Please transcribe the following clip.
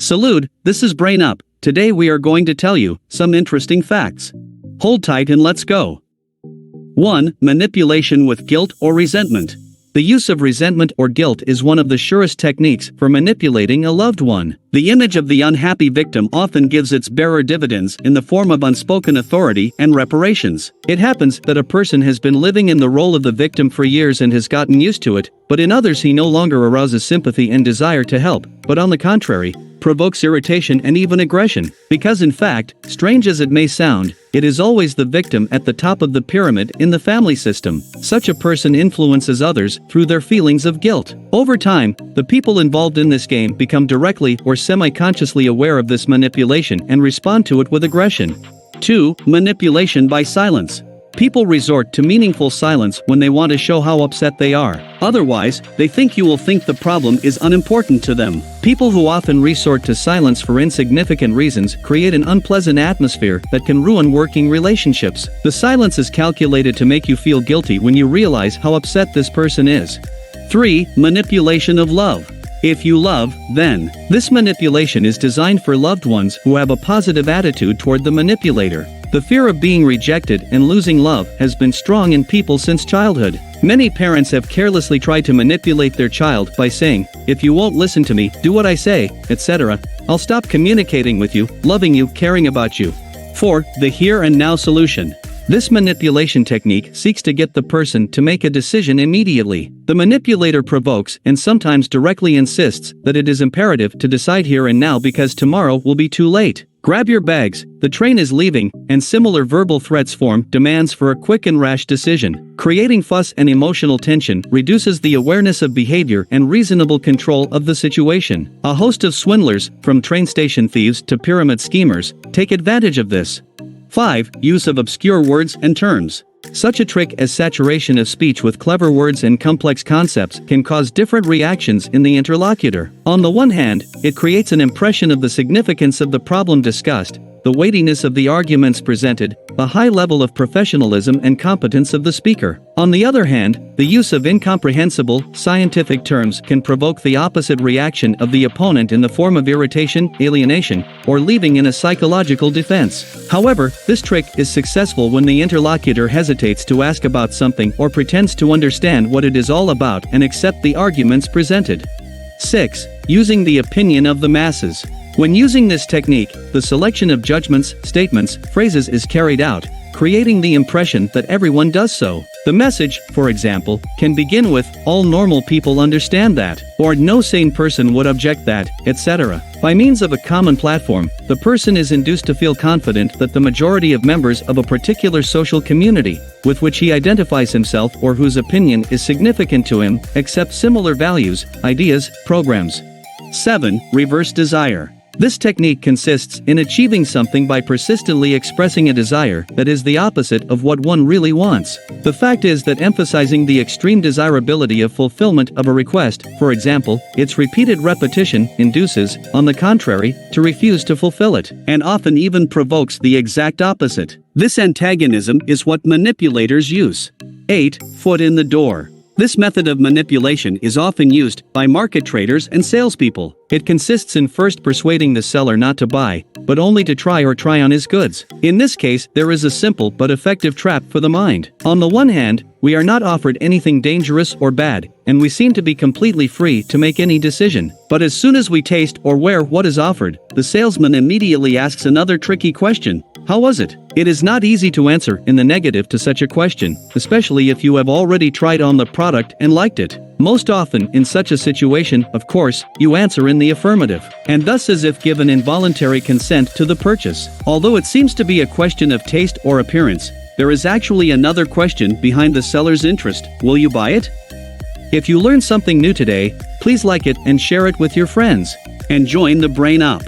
Salute, this is Brain Up. Today we are going to tell you some interesting facts. Hold tight and let's go. 1. Manipulation with guilt or resentment. The use of resentment or guilt is one of the surest techniques for manipulating a loved one. The image of the unhappy victim often gives its bearer dividends in the form of unspoken authority and reparations. It happens that a person has been living in the role of the victim for years and has gotten used to it, but in others he no longer arouses sympathy and desire to help, but on the contrary, provokes irritation and even aggression, because in fact, strange as it may sound, it is always the victim at the top of the pyramid in the family system. Such a person influences others through their feelings of guilt. Over time, the people involved in this game become directly or semi-consciously aware of this manipulation and respond to it with aggression. 2. Manipulation by silence. People resort to meaningful silence when they want to show how upset they are. Otherwise, they think you will think the problem is unimportant to them. People who often resort to silence for insignificant reasons create an unpleasant atmosphere that can ruin working relationships. The silence is calculated to make you feel guilty when you realize how upset this person is. 3. Manipulation of love. If you love, then. This manipulation is designed for loved ones who have a positive attitude toward the manipulator. The fear of being rejected and losing love has been strong in people since childhood. Many parents have carelessly tried to manipulate their child by saying, "If you won't listen to me, do what I say, etc. I'll stop communicating with you, loving you, caring about you." 4. The here and now solution. This manipulation technique seeks to get the person to make a decision immediately. The manipulator provokes and sometimes directly insists that it is imperative to decide here and now because tomorrow will be too late. Grab your bags, the train is leaving, and similar verbal threats form demands for a quick and rash decision. Creating fuss and emotional tension reduces the awareness of behavior and reasonable control of the situation. A host of swindlers, from train station thieves to pyramid schemers, take advantage of this. 5. Use of obscure words and terms. Such a trick as saturation of speech with clever words and complex concepts can cause different reactions in the interlocutor. On the one hand, it creates an impression of the significance of the problem discussed, the weightiness of the arguments presented, the high level of professionalism and competence of the speaker. On the other hand, the use of incomprehensible, scientific terms can provoke the opposite reaction of the opponent in the form of irritation, alienation, or leaving in a psychological defense. However, this trick is successful when the interlocutor hesitates to ask about something or pretends to understand what it is all about and accept the arguments presented. 6. Using the opinion of the masses. When using this technique, the selection of judgments, statements, phrases is carried out, creating the impression that everyone does so. The message, for example, can begin with, "All normal people understand that," or "No sane person would object that," etc. By means of a common platform, the person is induced to feel confident that the majority of members of a particular social community, with which he identifies himself or whose opinion is significant to him, accept similar values, ideas, programs. 7. Reverse desire. This technique consists in achieving something by persistently expressing a desire that is the opposite of what one really wants. The fact is that emphasizing the extreme desirability of fulfillment of a request, for example, its repeated repetition, induces, on the contrary, to refuse to fulfill it, and often even provokes the exact opposite. This antagonism is what manipulators use. 8. Foot in the door. This method of manipulation is often used by market traders and salespeople. It consists in first persuading the seller not to buy, but only to try on his goods. In this case, there is a simple but effective trap for the mind. On the one hand, we are not offered anything dangerous or bad, and we seem to be completely free to make any decision. But as soon as we taste or wear what is offered, the salesman immediately asks another tricky question. How was it? It is not easy to answer in the negative to such a question, especially if you have already tried on the product and liked it. Most often, in such a situation, of course, you answer in the affirmative, and thus as if given involuntary consent to the purchase. Although it seems to be a question of taste or appearance, there is actually another question behind the seller's interest. Will you buy it? If you learned something new today, please like it and share it with your friends. And join the Brain Up.